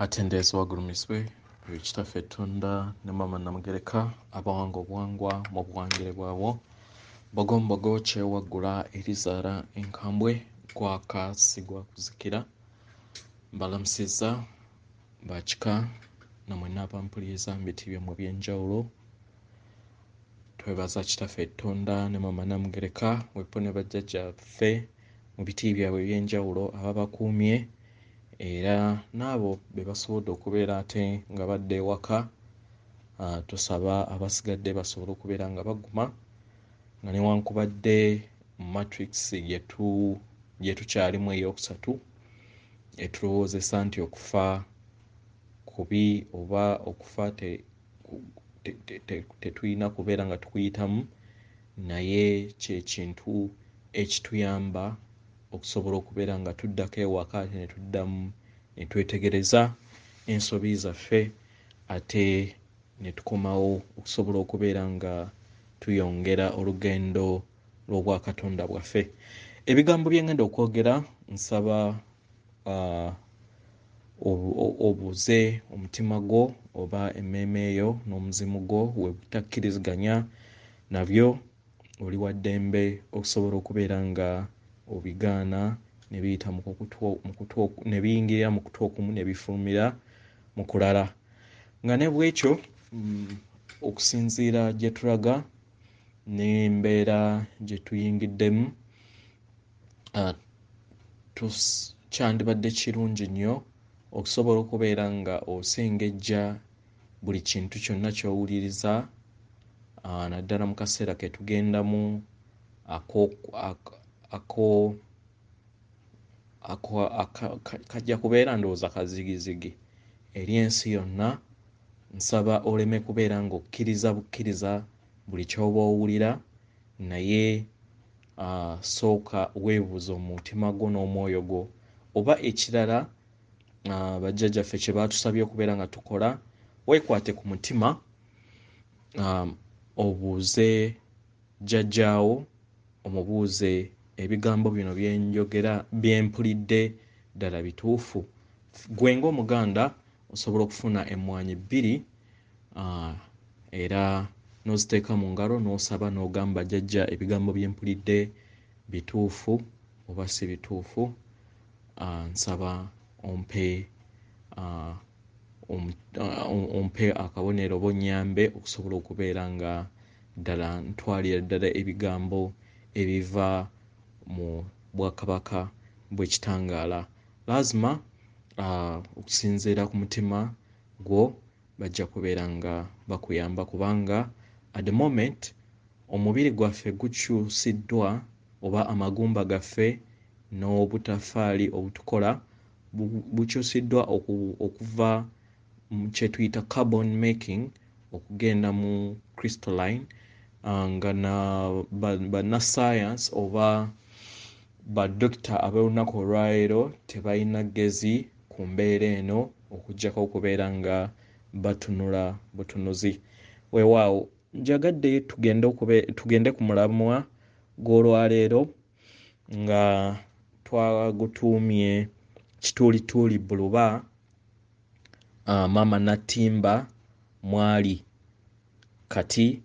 Atendesi wagulumiswe ekitaffe Ettonda ne Maama Namugereka abawanga obuwangwa mu buwangire bwabwo bogombogo kyewaggula erizaala enkambwe gwakasigwa kuzikira mbalamusizza bakika namwe n'abampuliriza mu biti byammwe eby'enjawulo. Twebaza kitaffe Ettonda ne Maama Namugereka bweppo ne bajjajjaffe mu biti byabwe eby'enjawulo ababakuumye era n'abo be basobodde okubeera ate nga badda ewaka. Tusaba abasigadde basobole okubeera nga baguma nga newankubadde mu matrix gye tukyalimu ey'okusatu etulowoozesa nti okufa kubi oba okufa tetulina kubeera nga tukuyitamu, naye kyekintu ekituyamba okusobola okubeera nga tuddako ewaka ate ne tuddamu ne twetegereza ensobi zaffe ate ne tukomawo okusobola okubeera nga tuyongera olugendo lw'obwakatonda bwaffe. Ebigambo bye ngenda okwogera nsaba obuuze omutima gwo oba emmeeme eyo n'omuzimu gwo we butakkiriziganya nabyo oli wa ddembe okusobola okubeera nga obigaana ne biyita ne biyingirira mu kutu okumu ne bifulumira mu kulala. Nga ne bwekyo okusinziira gye tulaga n'embeera gye tuyingiddemu kyandibadde kirungi nnyo okusobola okubeera nga osengejja buli kintu kyonna ky'owuliriza naddala mu kaseera ke tugendamu kajja kubeera ndowooza kazigizigi eri ensi yonna. Nsaba oleme kubeera ng'okkiriza bukkiriza buli ky'oba owulira, naye sooka weebuuza mu mutima gwo n'omwoyo gwo oba ekirala bajjajjaffe kye baatusabye okubeera nga tukola. Weekwate ku mutima obuuze jjajjaawo, omubuuze ebigambo bino byenjogera byempulidde ddala bituufu. Gwe ng'Omuganda osobola okufuna emmwanyi bbiri era n'oziteeka mu ngalo n'osaba n'ogamba jjajja ebigambo byempulidde bituufu oba si bituufu. Nsaba ompe akabonero bonnyambe okusobola okubeera nga ddala ntwalira ddala ebigambo ebiva mu Bwakabaka bw'Ekitangaala. Laazima okusinziira ku mutima gwo bajja kubeera nga bakuyamba kubanga at the moment omubiri gwaffe gukyusiddwa oba amagumba gaffe n'obutafaali obutukola bukyusiddwa okuva mu kye tuyita carbon making okugenda mu crystalline, nga bannasscience oba badokita ab'olunaku olwaleero tebalina ggezi ku mbeera eno okuggyako okubeera nga batunula butunuzi. Weewaawo njagadde tugende ku mulamwa gw'olwaleero nga twagutuumye Ekitulituli Buluba, Maama Natimba, Mwali, Kati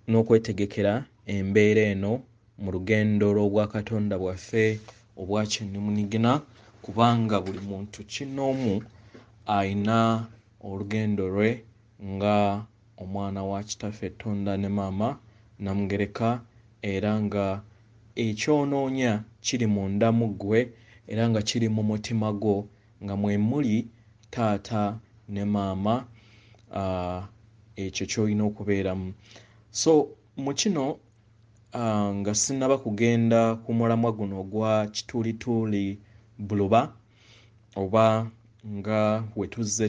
n'okwetegekera embeera eno mu lugendo lw'obwakatonda bwaffe obwa kinnimunigina, kubanga buli muntu kinnoomu ayina olugendo lwe nga omwana wa kitaffe Ettonda ne Maama Namugereka, era nga ekyonoonya kiri munda mu ggwe era nga kiri mu mutima gwo nga mwe muli taata ne maama, ekyo ky'olina okubeeramu. So mu kino nga sinnaba kugenda ku mulamwa guno ogwa Kitulituli Buluba oba nga we tuzze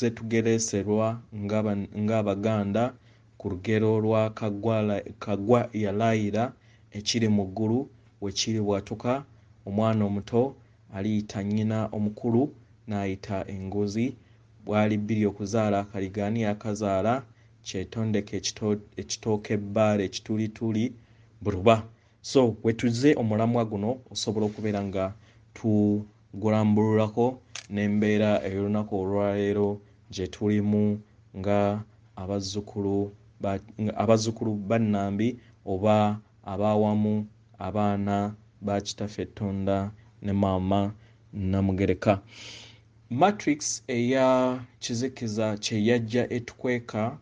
tugereeserwa ng'Abaganda ku lugero lwa kagwa yalayira ekiri mu ggulu we kiri bwatuka, omwana omuto aliyita nnyina omukulu n'ayita engozi, bwali bbiri okuzaala akaliga ani yakazaala kyetondeke ekitooke ebbaala Ekitulituli Buluba. So wetuze omulamwa guno osobola okubeera nga tugulambululako n'embeera ey'olunaku olwaleero gye tulimu nga abazzukulu bannambi oba abaawamu abaana ba kitaffe Tonda ne Maama Namugereka. Matrix eya kizikiza kye yajja etukweka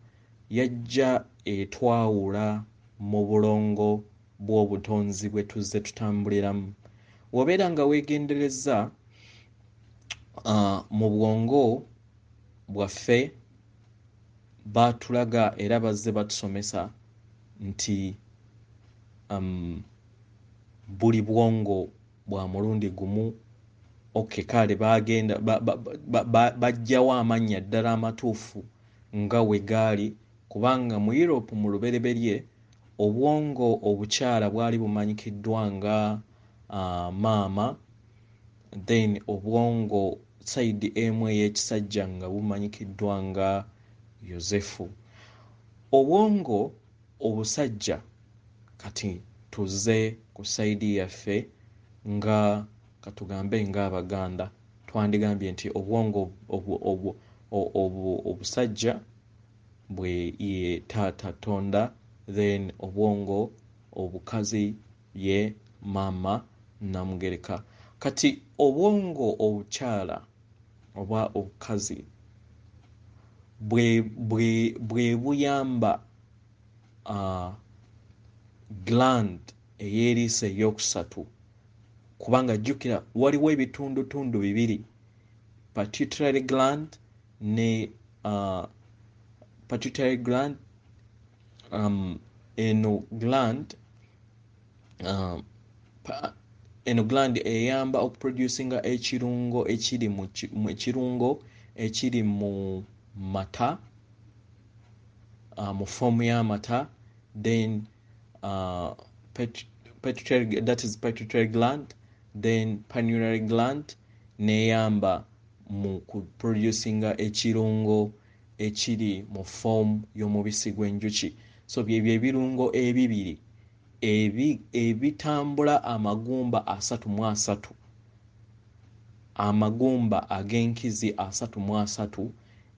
yajja etwawula mu bulongo bw'obutonzi bwe tuzze tutambuliramu. Wobeera nga weegendereza mu bwongo bwaffe baatulaga era bazze batusomesa nti buli bwongo bwa mulundi gumu kale bagenda bajjawo amannya ddala amatuufu nga we gaali, kubanga mu Europe mu lubereberye obwongo obukyala bwali bumanyikiddwa nga Maama, then obwongo side emu ey'ekisajja nga bumanyikiddwa nga Yosefu. Obwongo obusajja kati tuzze ku sayidi yaffe nga katugambe ng'Abaganda twandigambye nti obwongo obusajja bwe ye taata Tonda, then obwongo obukazi ye Maama Namugereka. Kati obwongo obukyala oba obukazi bwe buyamba gland ey'eriiso ey'okusatu, kubanga jjukira waliwo ebitundutundu bibiri, pituitary gland ne pituitary gland. Eno gland eyamba okuproducinga ekirungo ekiri mu mata, mu foomu y'amata, then pituitary, that is pituitary gland, then pineal gland neyamba mu kuproducinga ekirungo ekiri mu foomu y'omubisi gw'enjuki. So byebyo ebirungo ebibiri ebitambula amagumba 33, amagumba ag'enkizi 33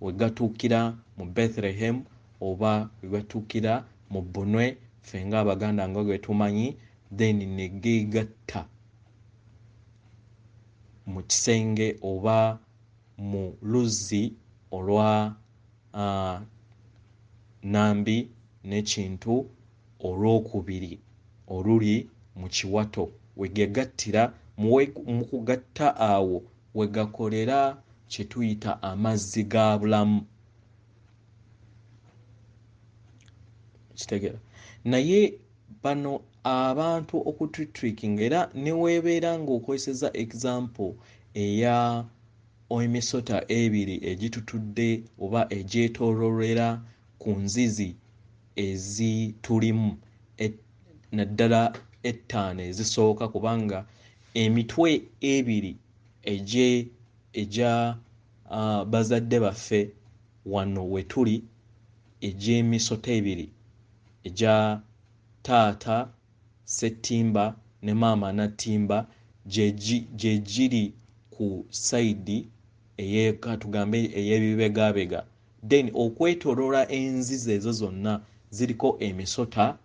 we gatuukira mu Bethlehem oba we gatuukira mu Bunwe ffe ng'Abaganda nga gwe tumanyi, then ne geegatta mu kisenge oba mu luzzi olwa Nambi n'ekintu olwokubiri oluli mu kiwato, we gegattira mu kugatta awo we gakolera kye tuyita amazzi ga bulamu. Kitegeera naye bano abantu okututwikinga, era ne weebeera ng'okozeseza example eya emisota ebiri egitutudde oba egyetoololera ku nzizi ezitulimu naddala 5 ezisooka, kubanga emitwe ebiri egya bazadde baffe wano we tuli, egy'emisota ebiri egya taata Ssettimba ne Maama Natimba gye giri ku sayidi tugambe ey'ebibegabega, then okwetooloola enzizi ezo zonna ziriko emisota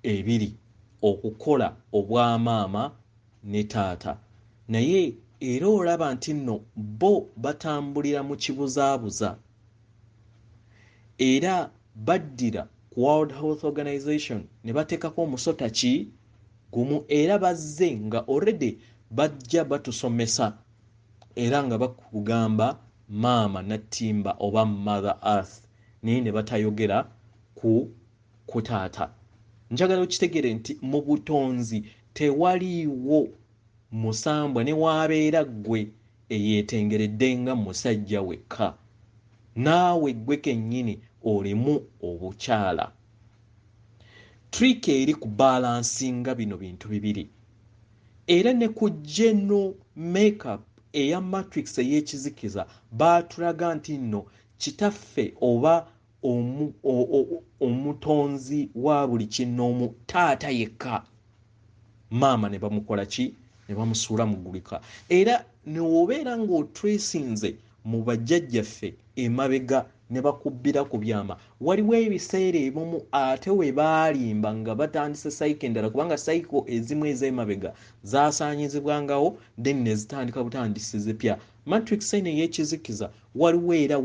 ebiri okukola obwa maama ne taata. Naye era olaba nti nno bo batambulira mu kibuzaabuza, era baddira ku World Health Organization ne bateekako omusota ki gumu, era bazze nga already bajja batusomesa era nga bakugamba Maama Natimba oba Mother Earth, naye ne batayogera ku taata. Njagala okitegere nti mu butonzi tewaliiwo musambwa ne waabeera ggwe eyeetengeredde nga musajja wekka, naawe ggwe kennyini olimu obukyala. Trick eri ku balansinga bino bintu bibiri, era ne ku geno makeup eya matrix ey'ekizikiza baatulaga nti nno kitaffe oba omutonzi wa buli kinoomu taata yekka maama ne bamukola ki ne bamusuula mu ggulika. Era newobeera ng'otracinze mu bajjajjaffe emabega ne bakubbira ku byama, waliwo ebiseera ebimu ate we baalimba nga batandise sayiko endala, kubanga sayiko ezimu ez'emabega zaasaanyizibwangawo then ne zitandika butandisi zipya. Matrix eno ey'ekizikiza waliwo era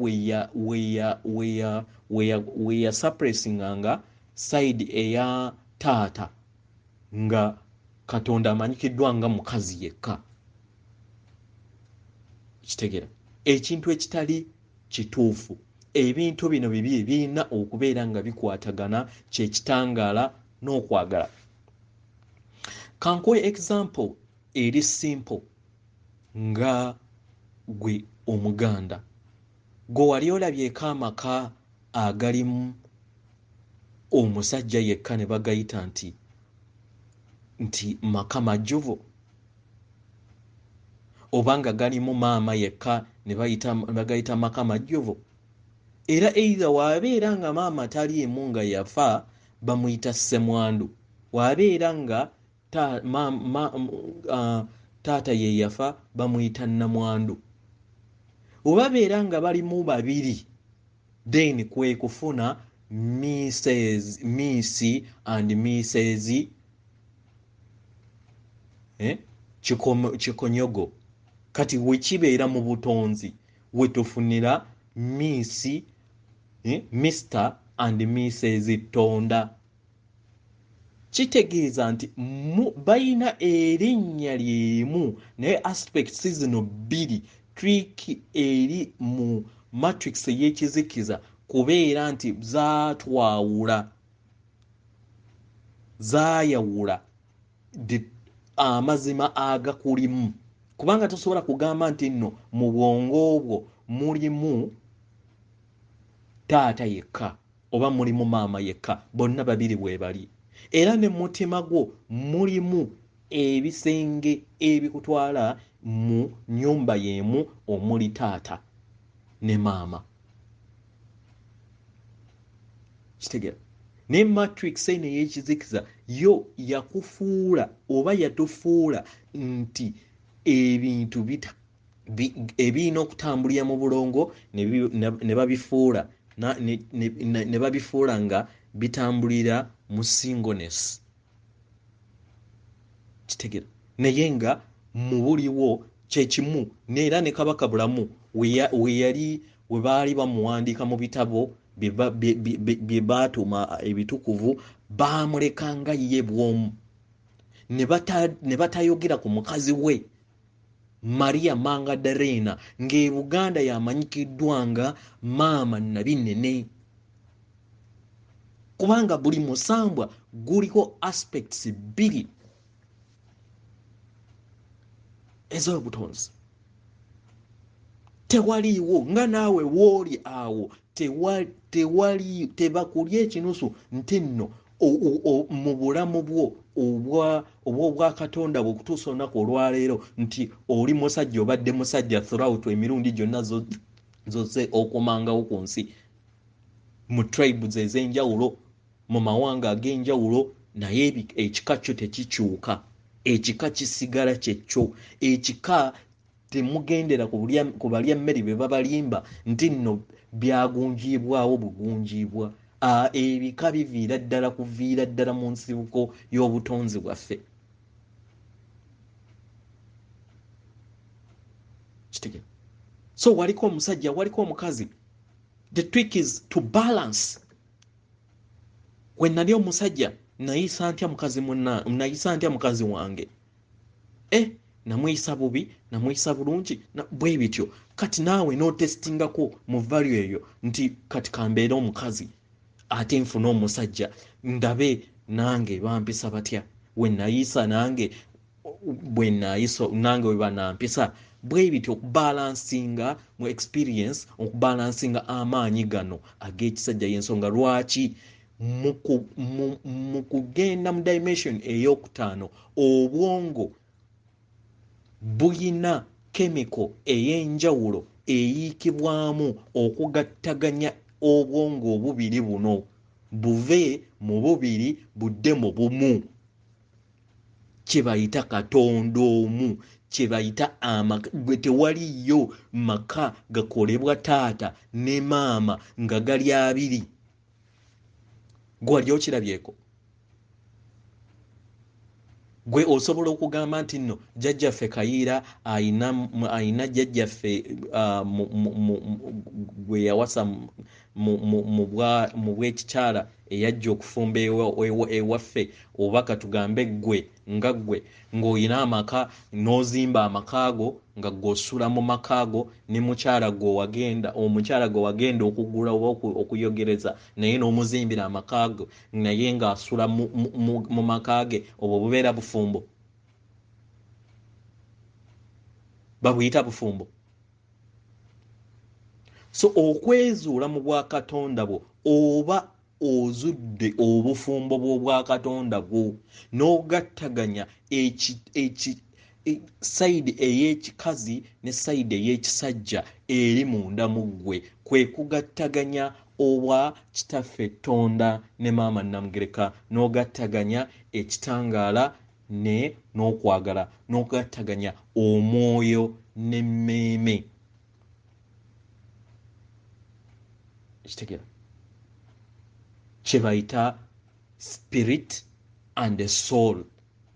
weya suppressinganga side eya taata nga Katonda amanyikiddwa nga mukazi yekka. Kitegera ekintu ekitali kituufu. Ebintu bino bibiri birina okubeera nga bikwatagana, kyekitangaala n'okwagala. Kankuwe example eri simple nga gwe Omuganda. Gwe wali olabyeko amaka agalimu omusajja yekka ne bagayita nti maka majjuvu, obanga galimu maama yekka ne bagayita maka majjuvu? Era either wabeera nga maama taliimu nga yafa bamuyita ssemwandu, wabeera nga taata ye yafa bamuyita nnamwandu, obabeera nga balimu babiri then kwe kufuna Miss and Mrs. Kikonyogo. Kati wekibeera mu butonzi wetufunira Miss, Mr. and Mrs. Tonda. Kitegeeza nti bayina erinnya lyemu naye aspects zino bbiri. Trick eri mu matrix ey'ekizikiza kubeera nti zaayawula amazima agakulimu, kubanga tosobola kugamba nti nno mu bwongo obwo mulimu taata yekka oba mulimu maama yekka, bonna babiri bwe bali. Era ne mutima gwo mulimu ebisenge ebikutwala mu nnyumba y'emu omuli taata ne maama. Kitegera ne matrix eno ey'ekizikiza yo yakufuula oba yatufuula nti ebintu ebirina okutambulira mu bulongo ne babifuula ne babifuula nga bitambulira mu singleness. Kitegera naye nga mu buliwo kyekimu, neera ne Kabaka Bulamu we baali bamuwandiika mu bitabo bye baatuma ebitukuvu, baamulekanga ye bw'omu ne batayogera ku mukazi we Maria Magdalena ng'e Buganda yamanyikiddwa nga maama Nabinene, kubanga buli musambwa guliko aspects bbiri ez'obutonzi. Tewaliiwo nga naawe wooli awo, tebakulya ekinusu nti nno mu bulamu bwo obwa Katonda bwe kutuusa olunaku olwaleero nti oli musajja, obadde musajja throughout emirundi gyonna zose okumangawo ku nsi, mu tribes ez'enjawulo, mu mawanga ag'enjawulo, naye ekika kyo tekikyuka, ekika kisigala kyekyo. Ekika temugendera ku balya mmere be babalimba nti nno byagunjiibwawo bugunjiibwa. Ebika biviira ddala mu nsibuko y'obutonzi bwaffe. Kitegera. So waliko omusajja, waliko omukazi. The trick is to balance.We nali omusajja nayisa ntya mukazi wange? Namuyisa bubi, namuyisa bulungi, bwe bityo. Kati naawe n'otestingako mu value eyo nti kati kambeera omukazi ate nfuna omusajja, ndabe nange bampisa batya, we nayisa nange we banampisa. Bwe bityo okubalansinga mu experience, okubalansinga amaanyi gano ag'ekisajja y'ensonga lwaki mu kugenda mu dimension ey'okutaano obwongo buyina chemical ey'enjawulo eyiikibwamu okugattaganya obwongo obubiri buno buve mu bubiri budde mu bumu. kye bayita katonda omu, kye bayita amaka. Gwe tewaliyo maka gakolebwa taata ne maama nga gali abiri. Gwali okirabyeko? Gwe osobola okugamba nti nno jjajjaffe Kayiira ayina jjajjaffe gwe yawasa mu bw'ekikyala eyajja okufumba ewaffe, oba katugambe ggwe nga ggwe ng'olina amaka n'ozimba amakaago nga gw'osula mu makaago ne mukyala omukyala gwe wagenda okugula oba okuyogereza naye n'omuzimbira amakaago naye ng'asula mu makaage, obwo bubeera bufumbo? Babuyita bufumbo. So okwezuula mu bwakatonda bwo oba ozudde obufumbo bw'obwakatonda bwo n'ogattaganya sayidi ey'ekikazi ne sayidi ey'ekisajja eri munda mu ggwe, kwe kugattaganya obwa kitaffe Tonda ne maama Namugereka, n'ogattaganya ekitangaala n'okwagala, n'ogattaganya omwoyo n'emmeeme. Kitegera kye bayita spirit and soul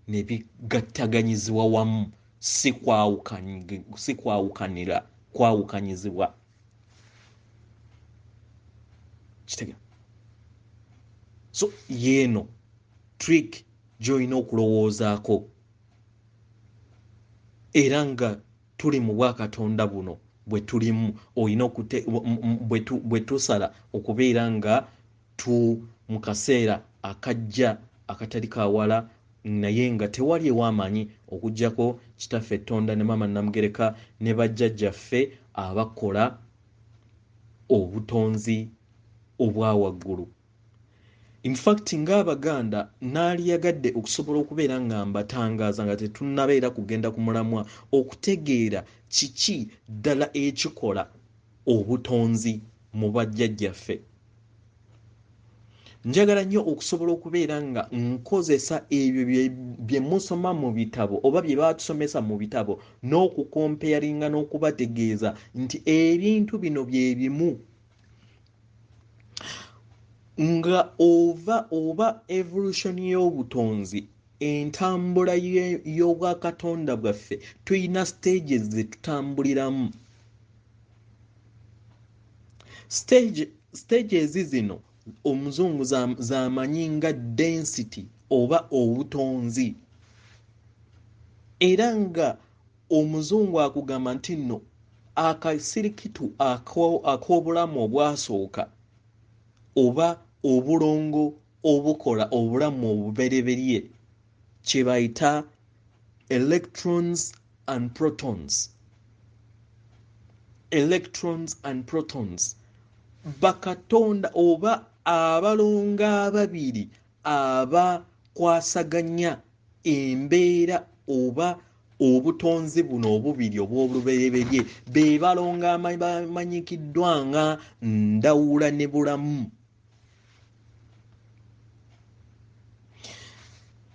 ne bigattaganyizibwa wamu, si kwawukanyizibwa. Kitegera? So yeeno trick gy'olina okulowoozaako, era nga tuli mu bwakatonda buno bwe tulimu, olina bwe tusala okubeera nga mu kaseera akajja akatali kawala, naye nga tewali ewaamanyi okuggyako kitaffe Tonda ne maama Namugereka ne bajjajjaffe abakola obutonzi obwa waggulu. In fact ng'Abaganda naaliyagadde okusobola okubeera nga mbatangaaza nga tetunnabeera kugenda ku mulamwa okutegeera kiki ddala ekikola obutonzi mu bajjajjaffe. Njagala nnyo okusobola okubeera nga nkozesa ebyo bye musoma mu bitabo oba bye baatusomesa mu bitabo n'okukompeyaringa n'okubategeeza nti ebintu bino bye bimu nga oba evolution y'obutonzi, entambula y'obwakatonda bwaffe tuyina stages ze tutambuliramu. Stages zino omuzungu z'amanyi nga density oba obutonzi, era nga omuzungu akugamba nti nno akasirikitu ak'obulamu obwasooka oba obulongo obukola obulamu obubereberye kye bayita electrons and protons. Electrons and protons bakatonda oba abalongo ababiri abakwasaganya embeera oba obutonzi buno obubiri obw'olubereberye be balongo abamanyikiddwa nga ndawula ne bulamu.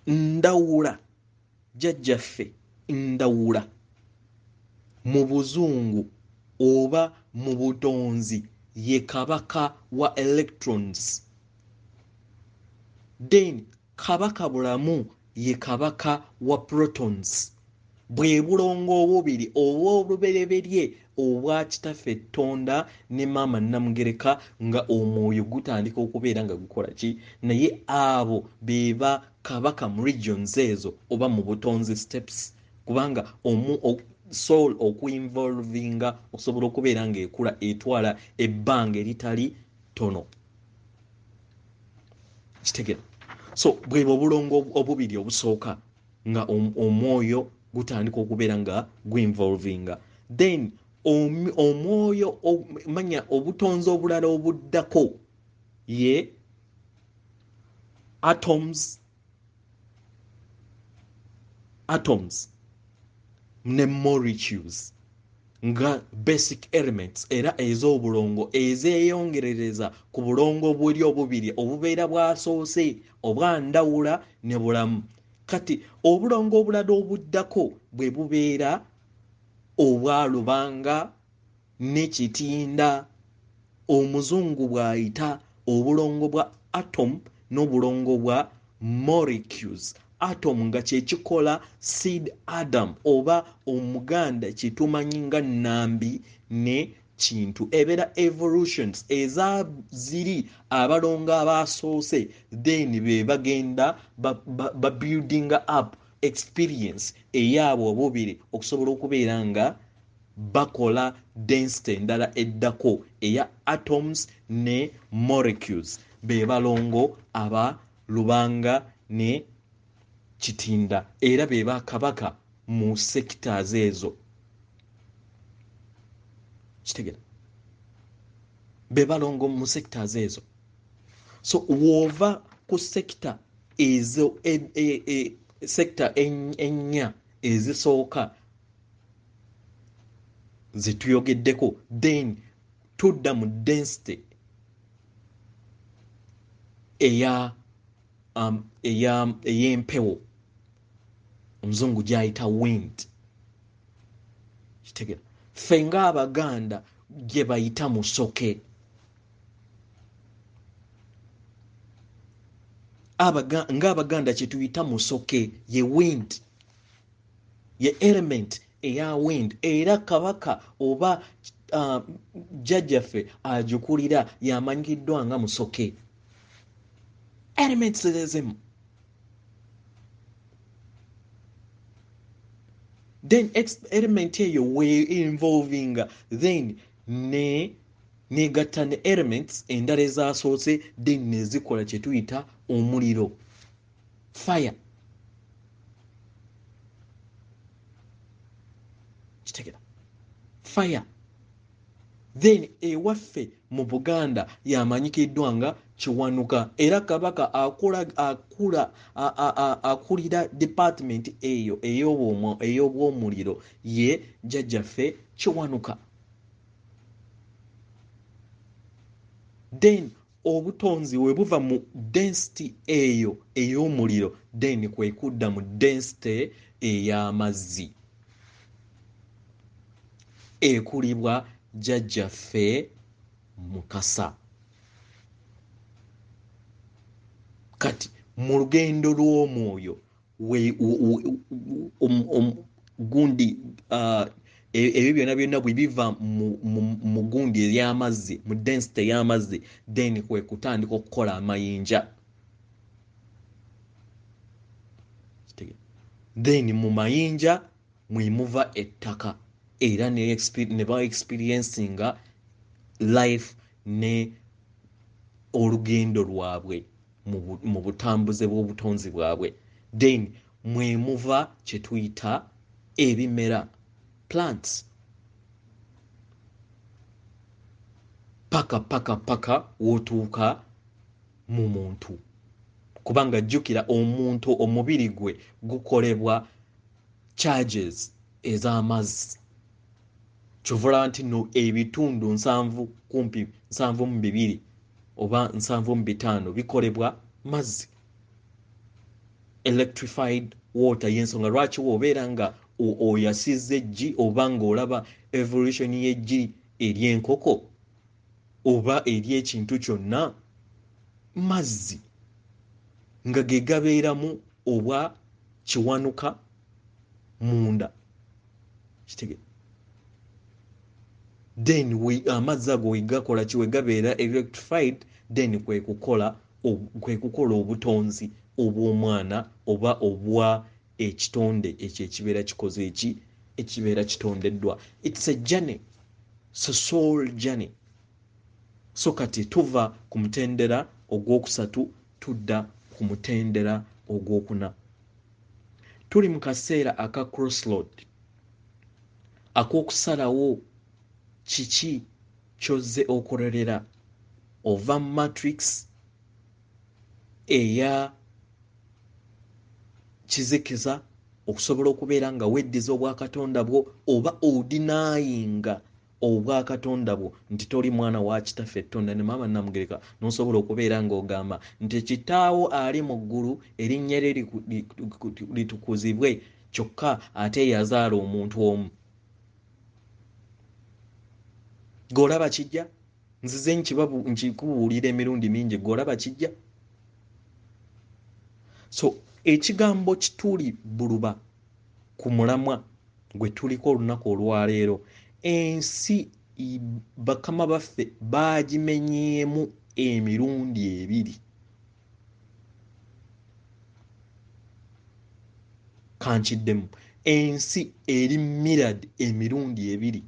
Ndawula jjajjaffe ndawula mu buzungu oba mu butonzi ye kabaka wa electrons, then kabaka bulamu ye kabaka wa protons. Bwe bulongo obubiri obw'olubereberye obwa kitaffe Tonda ne maama Namugereka nga omwoyo gutandika okubeera nga gukola ki, naye abo beba kabaka mu regions ezo oba mu butonzi steps, kubanga soul okuinvolvinga osobola okubeera nga ekula etwala ebbanga eritali tono. Kitegera? So bwebo obulongo obubiri obusooka nga omwoyo gutandika okubeera nga guinvolvinga, then omwoyo manya obutonzi obulala obuddako ye atoms ne molecules nga basic elements, era ez'obulongo ezeeyongerereza ku bulongo buli obubiri obubeera bwasoose obwa ndawula ne bulamu. kati obulongo obulala obuddako bwe bubeera obwa Lubanga ne Kitinda. Omuzungu bw'ayita obulongo bwa atom n'obulongo bwa molecules. Atom nga kye kikola seed Adam oba Omuganda kye tumanyi nga nnambi ne kintu. Ebeera evolutions eza ziri abalongo abasoose, then be bagenda ba building up experience eyaabwe obubiri okusobola okubeera nga bakola density endala eddako eya atoms ne molecules. Be balongo aba Lubanga ne Kitinda era be bakabaka mu sectors ezo. Kitegera be balongo mu sectors ezo. So wova ku sector ezo sector ennya ezisooka zituyogeddeko, then tudda mu density ey'empewo omuzungu gy'ayita wind. Kitegera ffe ng'Abaganda gye bayita musoke. Ng'Abaganda kye tuyita musoke ye wind, ye element eya wind. Era kabaka oba jjajjaffe agikulira yamanyikiddwa nga musoke. Elements ezimu. Then element eyo we involving then negatta ne elements endala ezasoose then nezikola kye tuyita omuliro, fire. Kitegera fire. Then ewaffe mu Buganda yamanyikiddwa nga Kiwanuka. Era kabaka akulira department eyo ey'obwomuliro ye jjajjaffe Kiwanuka. Then obutonzi we buva mu density eyo ey'omuliro then kwe kudda mu density ey'amazzi ekulibwa jjajjaffe Mukasa. Kati mu lugendo lw'omwoyo gundi ebyo byonna bwe biva mu gundi ery'amazzi mu density y'amazzi then kwe kutandika okukola amayinja. Then mu mayinja mwe muva ettaka era ne ba experiencinga life ne olugendo lwabwe mu butambuze bw'obutonzi bwabwe. Then mwe muva kye tuyita ebimera, plants. Paka wotuuka mu muntu. Kubanga jjukira omuntu omubiri gwe gukolebwa charges ez'amazzi. Kyovula nti no ebitundu 7.2 oba 7.5 bikolebwa mazzi. Electrified water y'ensonga lwaki wobeera nga oyasizza eggi oba ng'olaba evolution y'eggi ery'enkoko oba ery'ekintu kyonna, mazzi nga ge gabeeramu obwa Kiwanuka munda. Kitegere then amazzi ago we gakola kiwe gabeera electrified then kwe kukola obutonzi obw'omwana oba obwa ekitonde ekyo ekibeera kikoze ekibeera kitondeddwa. It's a journey, it's a soul journey. So kati tuva ku mutendera ogwokusatu tudda ku mutendera ogwokuna. Tuli mu kaseera aka crossroad ak'okusalawo kiki kyozze okololera ova matrix eya kizikiza okusobola okubeera nga weddiza obwakatonda bwo oba odinayinga obwa katonda bwo nti toli mwana wa kitaffe Tonda ne Maama Namugereka n'osobola okubeera ng'ogamba nti kitaawo ali mu ggulu erinnya lye litukuzibwe kyokka ate yazaala omuntu omu. G'olaba kijja? Nzize nkikubuulira emirundi mingi, g'olaba kijja? So ekigambo kituli Buluba ku mulamwa gwe tuliko olunaku olwaleero, ensi bakama baffe baagimenyeemu emirundi ebiri. Kankiddemu, ensi eri mirad emirundi ebiri.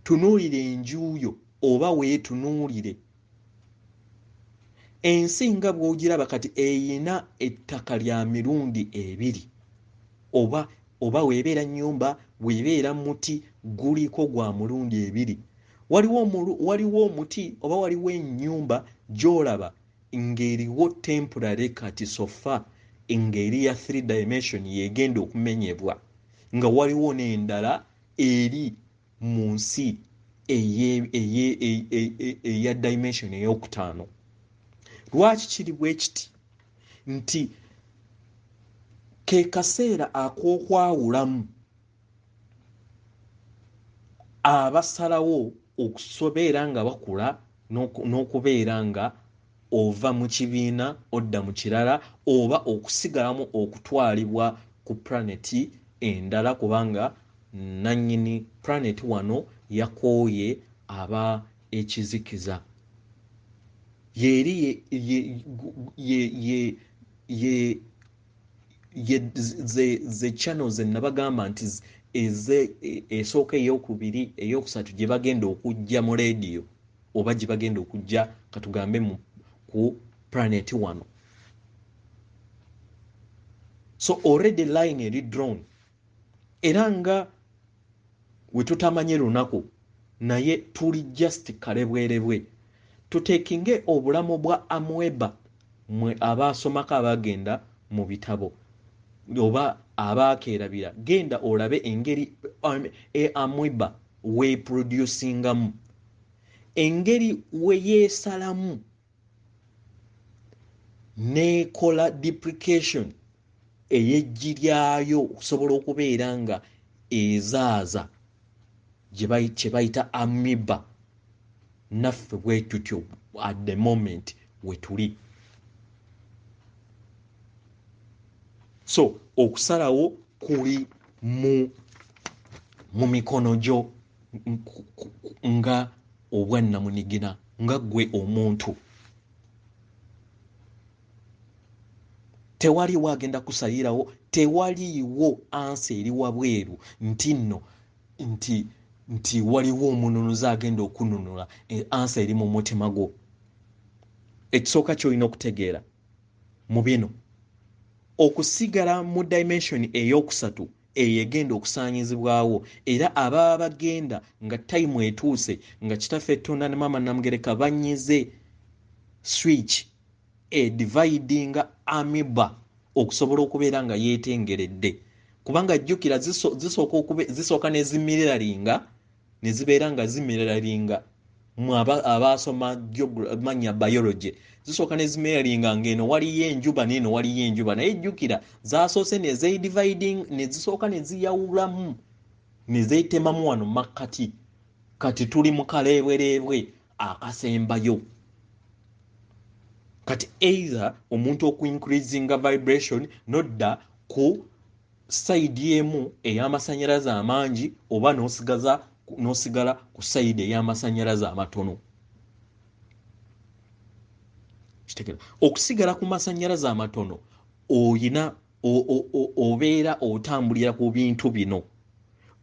Tunuulire enjuuyo oba weetunuulire. Ensi nga bw'ogiraba kati eyina ettaka lya mirundi ebiri. Oba weebeera nnyumba, weebeera muti, guliko gwa mulundi ebiri. Waliwo omuti oba waliwo ennyumba gy'olaba ng'eriwo temporary kati sofa ng'eri ya 3 dimension yegenda okumenyebwa, nga waliwo n'endala eri mu nsi eya dimension ey'okutaano. Lwaki kiri bwe kiti? Nti ke kaseera ak'okwawulamu abasalawo okusobeera nga bakula n'okubeera nga ova mu kibiina odda mu kirala, oba okusigalamu okutwalibwa ku planeti endala kubanga nannyini planet wano yakooye aba ekizikiza. Yeri ze channel ze nabagamba nti esooka ey'okubiri ey'okusatu gye bagenda okujja mu radio oba gye bagenda okujja katugambe ku planet wano. So already line eri drawn, era nga we tutamanye lunaku naye tuli just kalebwerebwe. Tutekinge obulamu bwa amweba mwe abaasomako abagenda mu bitabo oba abaakeerabira, genda olabe engeri amweba weeproducingamu, engeri we yeesalamu n'ekola duplication ey'eggi lyayo okusobola okubeera nga ezaaza kye bayita amoeba. Naffe bwe tutyo at the moment we tuli. So okusalawo kuli mu mikono gyo nga obwannamunigina, nga ggwe omuntu. Tewaliwo agenda kusalirawo, tewaliwo ansi eri wabweru nti waliwo omununuzi agenda okununula ansi eri mu mutima gwo. Ekisooka ky'olina okutegeera mu bino, okusigala mu dimension ey'okusatu eyegenda okusaanyizibwawo, era ababa bagenda nga time etuuse nga kitaffe Tonda ne Maama Namugereka banyize switch dividinga amoeba okusobola okubeera nga yeetengeredde. Kubanga jjukira zisooka nezimiriralinga ne zibeera nga zimiriralinga mu abaasoma manya biology, zisooka nezimiriralinga ng'eno waliyo enjuba n'eno waliyo enjuba, naye jjukira zaasoose dividing ne zisooka ne ziyawulamu ne zeetemamu wano makkati. Kati tuli mu kaleebwereebwe akasembayo. Kati either omuntu okuincreasinga vibration nodda ku side emu ey'amasannyalaze amangi oba n'osigala ku side ey'amasannyalaze amatono. Kitegera okusigala ku masannyalaze amatono oyina obeera otambulira ku bintu bino,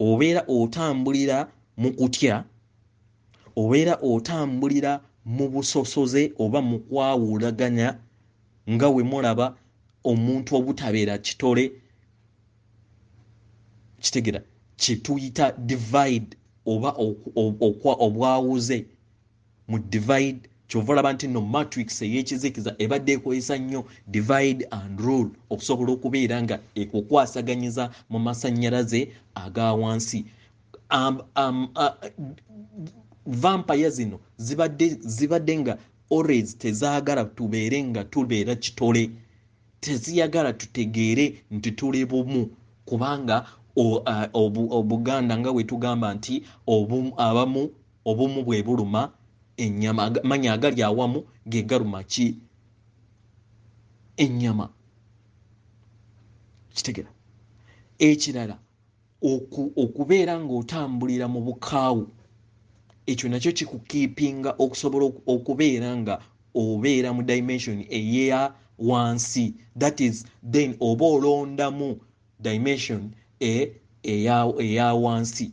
obeera otambulira mu kutya, obeera otambulira mu busosoze oba mu kwawulaganya nga we mulaba omuntu obutabeera kitole. Kitegera kituyita divide oba obwawuze mu divide. Kyova olaba nti no matrix ey'ekizikiza ebadde ekozesa nnyo divide and rule okusobola okubeera nga ekukwasaganyiza mu masannyalaze aga wansi. vampire zino zibadde nga always tezaagala tubeere nga tubeera kitole, teziyagala tutegeere nti tuli bumu, kubanga Obuganda nga bwe tugamba nti obumu bwe buluma ennyama, manya agali awamu ge galuma ki ennyama. Kitegera ekirala okubeera ng'otambulira mu bukaawu, ekyo nakyo kikukiipinga okusobola okubeera nga obeera mu dimension eya wansi, that is then oba olondamu dimension eya wansi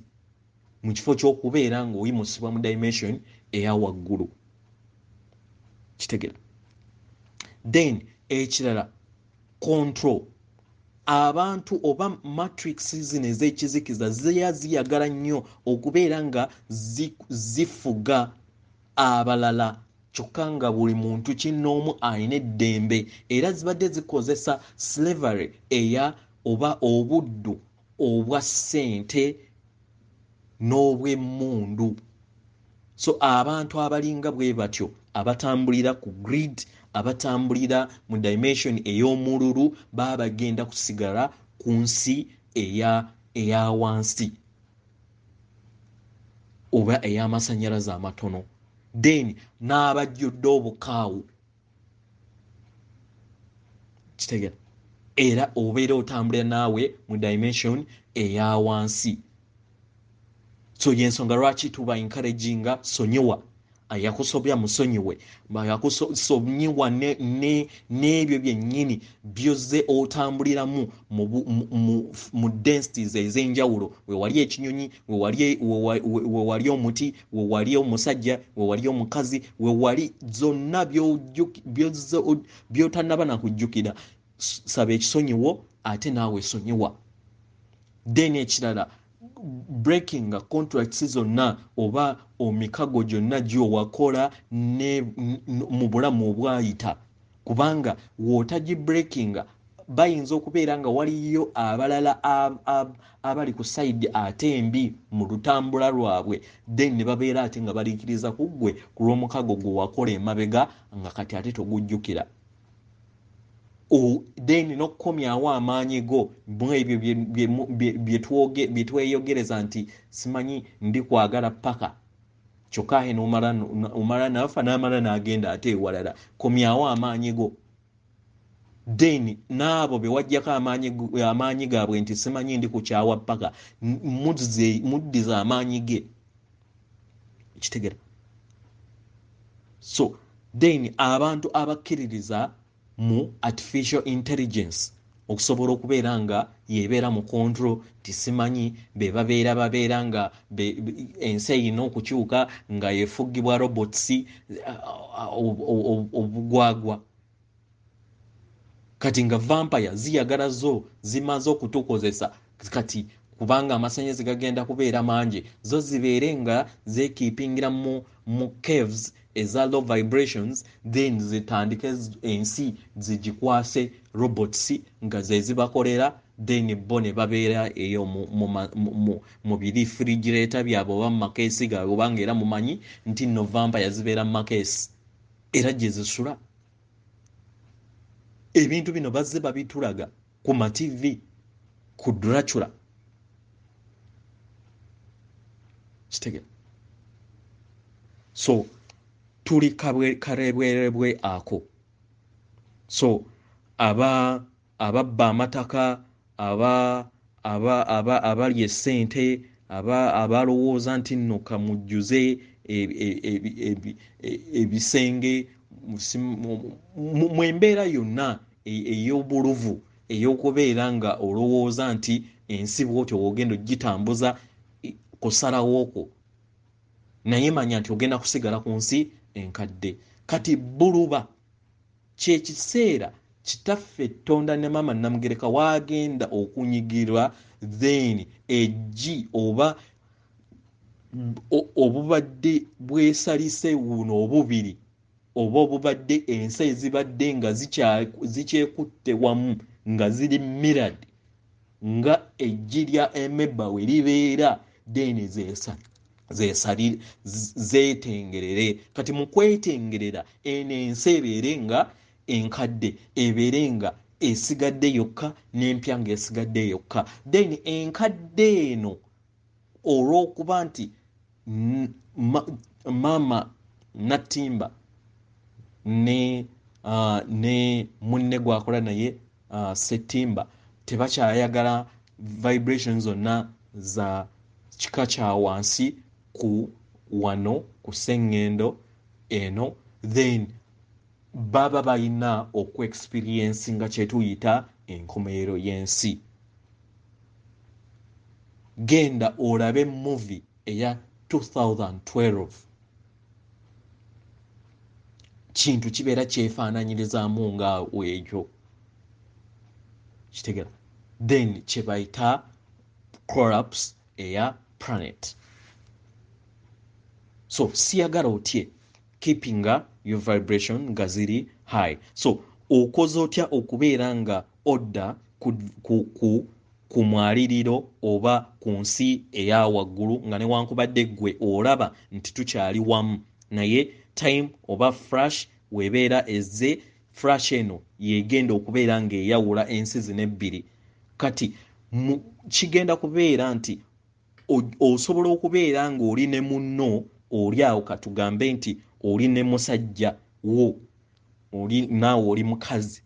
mu kifo ky'okubeera ng'oyimusibwa mu dimension eya waggulu. Kitegera. Then ekirala control. Abantu oba matrix zino ez'ekizikiza ziyagala nnyo okubeera nga zifuga abalala, kyokka nga buli muntu kinnoomu alina eddembe, era zibadde zikozesa slavery oba obuddu obwa ssente n'obw'emmundu. So abantu abalinga bwe batyo abatambulira ku grid, abatambulira mu dimension ey'omululu baba bagenda kusigala ku nsi eya wansi oba ey'amasannyalaze amatono. Then n'abajjudde obukaawu. Kitegera. Era obeera otambulira naawe mu dimension eya wansi. So yensonga lwaki tuba encouraginga sonyiwa. Ayakusobya musonyiwe, yakusonyiwa n'ebyo byennyini byoze otambuliramu mu densities ez'enjawulo, we wali ekinyonyi, we wali omuti, we wali omusajja, we wali omukazi, we wali zonna by'otannaba nakujjukira. Saba ekisonyiwo ate naawe sonyiwa. Then ekirala breaking contracts zonna oba omikago gyonna gy'owakola mu bulamu obwayita, kubanga w'otagi breaking bayinza okubeera nga waliyo abalala abali ku side ate embi mu lutambula lwabwe, then ne babeera ate nga baliikiriza ku ggwe ku lw'omukago gwe wakola emabega nga kati ate togujjukira. Then n'okukomyawo amaanyi go mu ebyo bye tweyogereza nti simanyi ndi kwagala paka, kyokka eno omala nafa n'amala n'agenda ate ewalala. Komyawo amaanyi go. Then n'abo be wajjako amaanyi gaabwe nti simanyi ndi kukyawa paka, muddiza amaanyi ge. Kitegera. So then abantu abakkiririza mu artificial intelligence okusobola okubeera nga yebeera mu control, tisimanyi be babeera nga ensi erina okukyuka nga yefugibwa robots obugwagwa. Kati nga vampire ziyagala zo zimaze okutukozesa kati, kubanga amasannyalaze gagenda kubeera mangi, zo zibeere nga zekeepingira mu caves eza low vibrations, then zitandike ensi zigikwase robots nga ze zibakolera, then bo ne babeera eyo mu refrigerator byabwe oba mu makeesi gaabwe, obanga era mumanyi nti no vampire zibeera mu makeesi era gye zisula. Ebintu bino bazze babitulaga ku ma-TV, ku Dracula. Kitegera. So tuli karebwerebwe ako. So ababba amataka, abalya essente, abalowooza nti nno kamujjuze ebisenge mu embeera yonna ey'obuluvu ey'okubeera nga olowooza nti ensi bw'otyo wogenda ogitambuza kusalawooko, naye manya nti ogenda kusigala ku nsi enkadde. Kati Buluba kye kiseera kitaffe Tonda ne Maama Namugereka wagenda okunyigirwa, then eggi oba obubadde bwesalise buno obubiri, oba obubadde ensi ezibadde nga zikyekutte wamu nga ziri mirad, nga eggi lya Embera we libeera then zeetengerere. Kati mu kwetengerera eno ensi ebeere nga enkadde, ebeere nga esigadde yokka n'empya nga esigadde yokka. Then enkadde eno olw'okuba nti maama Natimba ne munne gwakola naye Settimba tebakyayagala vibrations zonna za kika kya wansi ku wano ku sseŋŋendo eno, then baba balina okwe-experience nga kye tuyita enkomerero y'ensi. Genda olabe movie eya 2012 kintu kibeera kyefaananyirizaamu nga ekyo kitegera, then kye bayita collapse eya planet. So siyagala otye keeping your vibration nga ziri high. So okoze otya okubeera nga odda ku mwaliriro oba ku nsi eya waggulu nga newankubadde ggwe olaba nti tukyali wamu, naye time oba flash webeera ezze, flash eno yegenda okubeera nga eyawula ensi zino ebbiri. Kati kigenda kubeera nti osobola okubeera nga oli ne munno oli awo, katugambe nti oli ne musajja wo, oli naawe oli mukazi,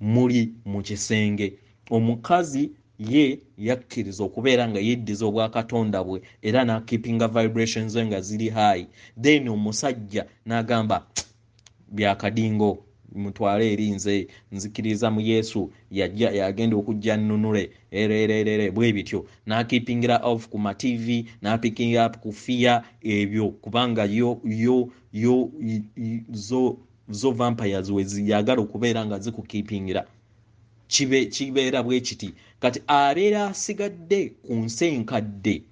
muli mu kisenge. Omukazi ye yakkiriza okubeera nga yeddiza obwakatonda bwe era n'akeepinga vibrations ze nga ziri high, then omusajja n'agamba byakadingo mutwale eri nze nzikiriza mu Yesu, yagenda okujja nnunule erererere bwe bityo, n'akeepingira off ku ma TV, n'apicking up ku fear ebyo, kubanga zo vampires we ziyagala okubeera nga zikukeepingira. Kibeera bwe kiti. Kati abeera asigadde ku nsi enkadde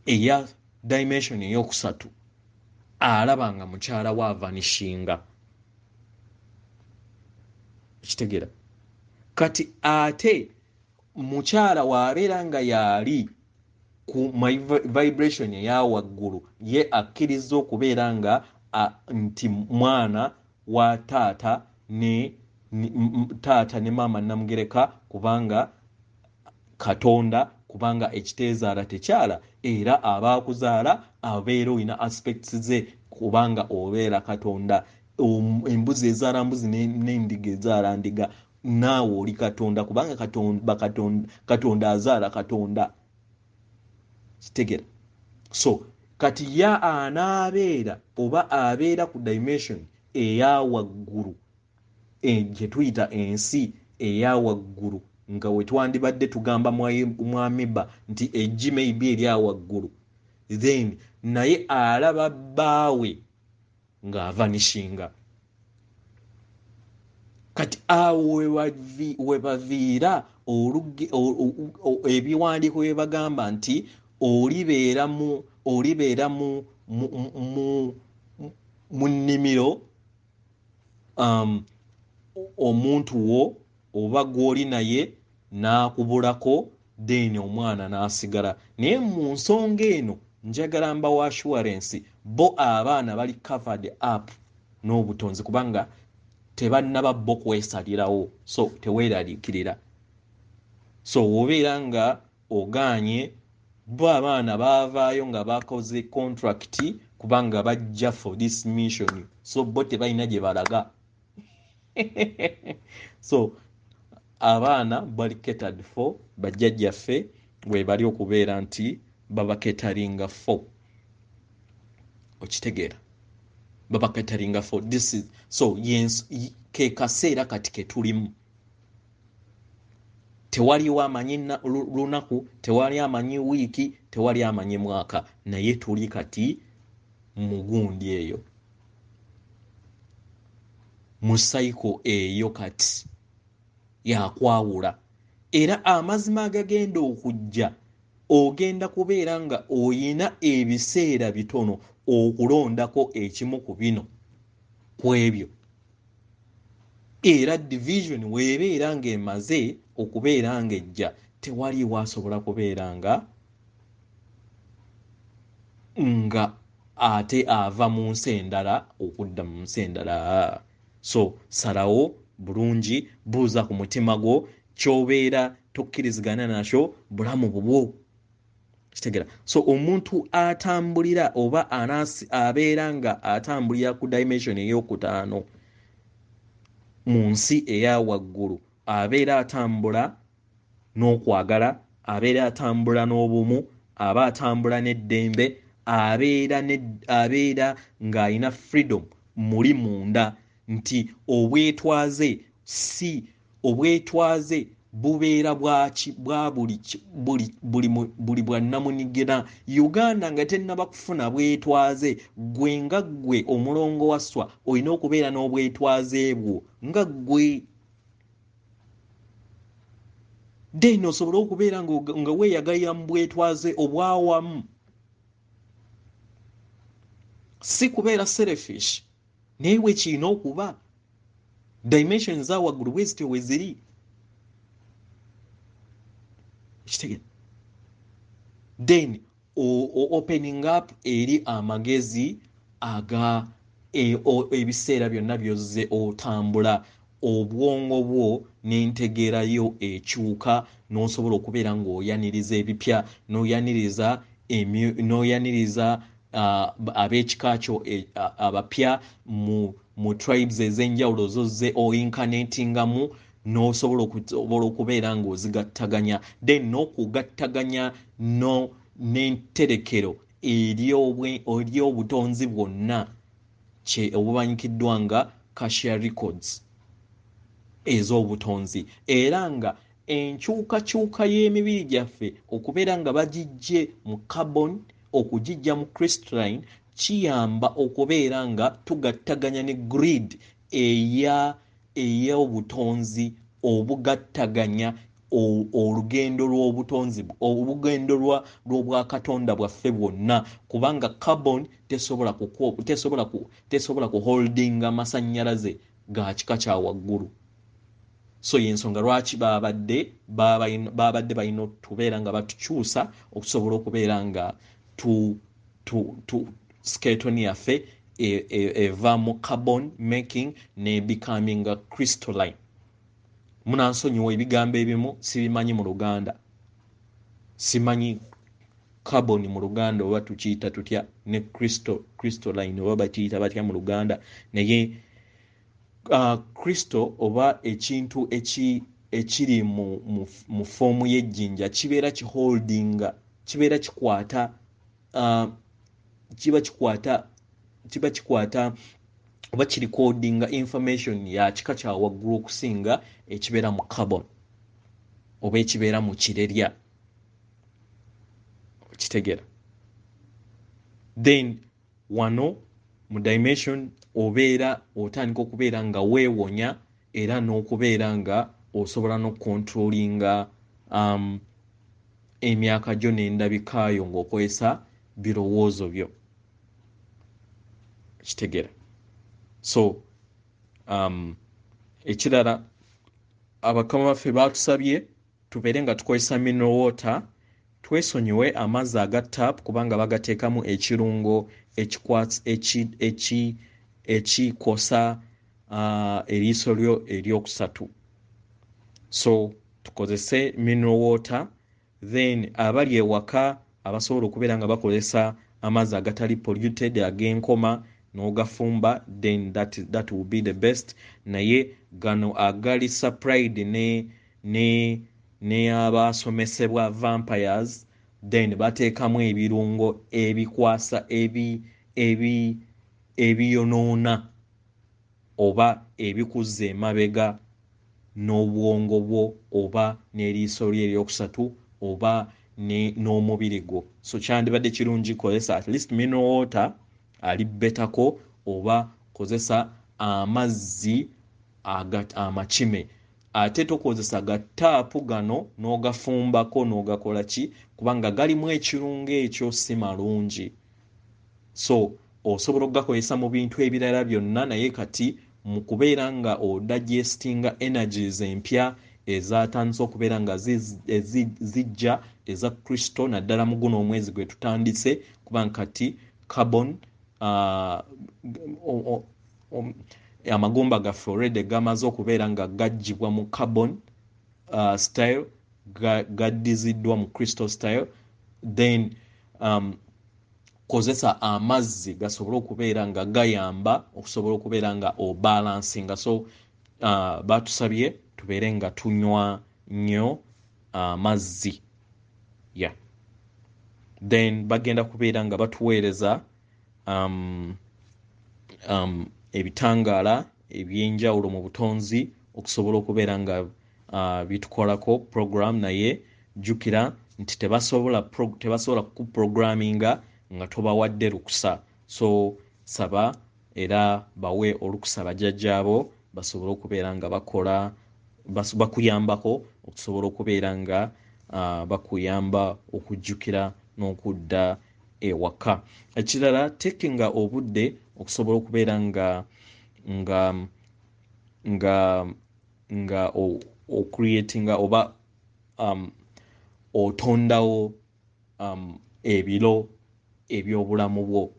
eya dimension eyokusatu, alaba nga mukyala wa vanishinga. Kitegera. Kati ate mukyala waabeera nga yaali ku vibration eya waggulu, ye akkiriza okubeera nga nti mwana wa taata ne maama Namugereka, kubanga Katonda, kubanga ekiteezaala tekyala, era abaakuzaala abeera olina aspects ze, kubanga obeera Katonda. Embuzi ezaala mbuzi n'endiga ezaala ndiga, naawe oli Katonda, kubanga Katonda azaala Katonda. Kitegera. So kati ya anaabeera oba abeera ku dimension eya waggulu, gye tuyita ensi eya waggulu, nga we twandibadde tugamba mwamiba nti ejji maybe erya waggulu, then naye alaba bbaawe ng'avanishinga. Kati awo we baviira ebiwandiiko bye bagamba nti olibeera mu nnimiro omuntu wo oba gw'oli naye n'akubulako, then omwana n'asigala. Naye mu nsonga eno njagala mbawa assurance, bo abaana bali covered up n'obutonzi, kubanga tebannaba bo kwesalirawo, so teweeraliikirira. So obeera nga ogaanye, bo abaana baavaayo nga bakoze contract kubanga bajja for this mission, so bo tebalina gye balaga. So abaana bali catered for, bajjajjaffe we bali okubeera nti baba cateringa for. Okitegeera, baba cateringa for this is, so yes, ke kaseera kati ke tulimu. Tewaliwo amanyi lunaku, tewali amanyi wiiki, tewali amanyi mwaka, naye tuli kati mu gundi eyo, mu cycle eyo kati yakwawula. Era amazima agagenda okujja, ogenda kubeera nga oyina ebiseera bitono okulondako ekimu ku bino ku ebyo. Era division weebeera ng'emaze okubeera ng'ejja, tewali wasobola kubeera nga ate ava mu nsi endala okudda mu nsi endala. So salawo bulungi, buuza ku mutima gwo ky'obeera tokkirizigana nakyo, bulamu bubwo. Kitegera. So omuntu atambulira oba abeera nga atambulira ku dimension ey'okutaano mu nsi eya waggulu, abeera atambula n'okwagala, abeera atambula n'obumu, aba atambula n'eddembe, abeera ng'alina freedom muli munda, nti obwetwaze bubeera bwa buli bwannamunigina. Uganda nga tennaba kufuna bwetwaze, gwe nga ggwe omulongo Wasswa olina okubeera n'obwetwaze bwo nga ggwe. Then osobola okubeera nga weeyagalira mu bwetwaze obwawamu, si kubeera selfish, naye wekiina okuba dimension za waggulu bwe zityo we ziri. Kitegera. Then opening up eri amagezi aga ebiseera byonna byozze otambula, obwongo bwo n'entegeerayo ekyuka, n'osobola okubeera ng'oyaniriza ebipya, n'oyaniriza ab'ekika kyo abapya mu tribes ez'enjawulo zozze oincarnatingamu, n'osobola okubeera ng'ozigattaganya, then n'okugattaganya n'enterekero eri obutonzi bwonna obumanyikiddwa nga Akasha Records ez'obutonzi, era nga enkyukakyuka y'emibiri gyaffe okubeera nga bagijje mu carbon okugijja mu crystalline, kiyamba okubeera nga tugattaganya ne grid ey'obutonzi obugattaganya olugendo lw'obutonzi, olugendo lw'obwakatonda bwaffe bwonna, kubanga carbon tesobola kuholdinga masannyalaze ga kika kya waggulu. So y'ensonga lwaki babadde balina okubeera nga batukyusa okusobola okubeera nga skeleton yaffe eva mu carbon making ne becoming crystalline. Munansonyiwa ebigambo ebimu sibimanyi mu Luganda, simanyi carbon mu Luganda oba tukiyita tutya, ne crystalline oba bakiyita batya mu Luganda, naye crystal oba ekintu ekiri mu foomu y'ejjinja kibeera kiholdinga, kibeera kikwata oba kirikodinga information ya kika kya waggulu okusinga ekibeera mu carbon oba ekibeera mu kirerya. Kitegera. Then wano mu dimension obeera otandika okubeera nga weewonya, era n'okubeera nga osobola n'okukontrolinga emyaka gyo n'endabikaayo ng'okozesa birowoozo byo. Kitegera. So ekirala abakama baffe batusabye tubeere nga tukozesa mineral water, twesonyiwe amazzi aga tap kubanga bagateekamu ekirungo ekikosa eriiso lyo eryokusatu. So tukozese mineral water, then abali ewaka abasobola okubeera nga bakozesa amazzi agatali polluted ag'enkoma n'ogafumba, then that will be the best. Naye gano agali supplied ne abasomesebwa vampires, then bateekamu ebirungo ebikwasa ebiyonoona oba ebikuzza emabega n'obwongo bwo oba n'eriiso lyo eryokusatu oba n'omubiri gwo. So kyandibadde kirungi kozesa at least mineral water ali betako, oba kozesa amazzi amakime. Ate tokozesa gataapu gano n'ogafumbako n'ogakola ki, kubanga galimu ekirungo ekyo si malungi. So osobola okugakozesa mu bintu ebirala byonna, naye kati mu kubeera nga odigestinga energies empya ezatandise okubeera nga zijja eza Kristo naddala mu guno omwezi gwe tutandise kuba kati carbon amagumba gaffe already gamaze okubeera nga gaggyibwa mu carbon style gaddiziddwa mu Kristo style, then kozesa amazzi gasobole okubeera nga gayamba okusobola okubeera nga obalansinga. So batusabye tubeere nga tunywa nnyo amazzi. Then bagenda kubeera nga batuweereza ebitangaala ebyenjawulo mu butonzi okusobola okubeera nga bitukolako program, naye jjukira nti tebasobola kuprogramminga nga tobawadde lukusa. So saba era bawe olukusa bajjajjaabo basobole okubeera nga bakola bakuyambako okusobola okubeera nga bakuyamba okujjukira n'okudda ewaka. Ekirala tekinga obudde okusobola okubeera nga ocreatinga oba otondawo ebiro ebyobulamu bwo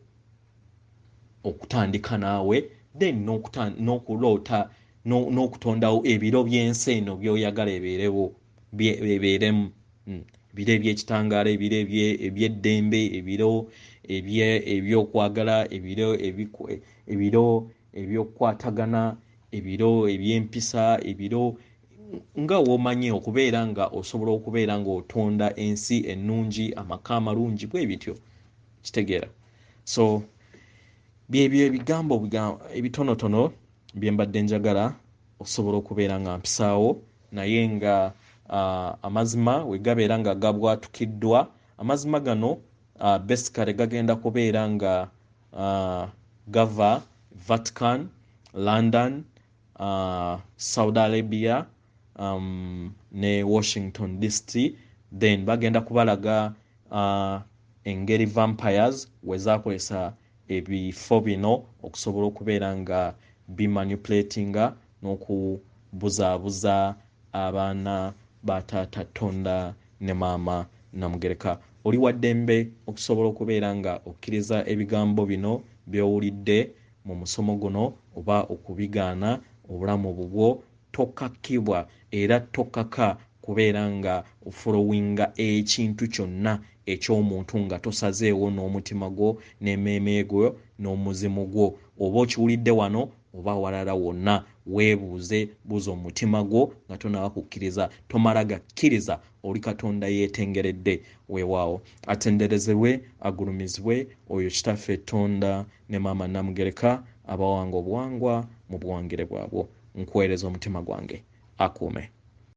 okutandika naawe, then n'okuloota n'okutondawo ebiro by'ensi eno by'oyagala ebeeremu, ebiro ebyekitangaala, ebiro ebyeddembe, ebiro ebyokwagala, ebiro ebyokukwatagana, ebiro ebyempisa, ebiro nga womanyi okubeera nga osobola okubeera nga otonda ensi ennungi, amaka amalungi bwe bityo, kitegeera. So byebyo ebigambo ebitonotono bye mbadde njagala okusobola okubeera nga mpisaawo, naye nga amazima we gabeera nga gabwatukiddwa, amazima gano basically gagenda kubeera nga gava Vatican, London, Saudi Arabia ne Washington DC. Then bagenda kubalaga engeri vampires wezakozesa ebifo bino okusobola okubeera nga bimanipulatinga n'okubuzaabuza abaana ba taata Tonda ne maama Namugereka. Oli wa ddembe okusobola okubeera nga okkiriza ebigambo bino by'owulidde mu musomo guno oba okubigaana obulamu bubwo. Tokkakibwa era tokkaka kubeera nga ofolowinga ekintu kyonna eky'omuntu nga tosazeewo n'omutima gwo n'emmeeme gwo n'omuzimu gwo. Oba okiwulidde wano oba walala wonna, weebuuze, buuza omutima gwo nga tonaaba kukkiriza, tomala gakkiriza. Oli Katonda yeetengeredde. Weewaawo atenderezebwe, agulumizibwe oyo kitaffe Tonda ne maama Namugereka abawanga obuwangwa mu buwangire bwabwo. Nkuweereza omutima gwange, akuume.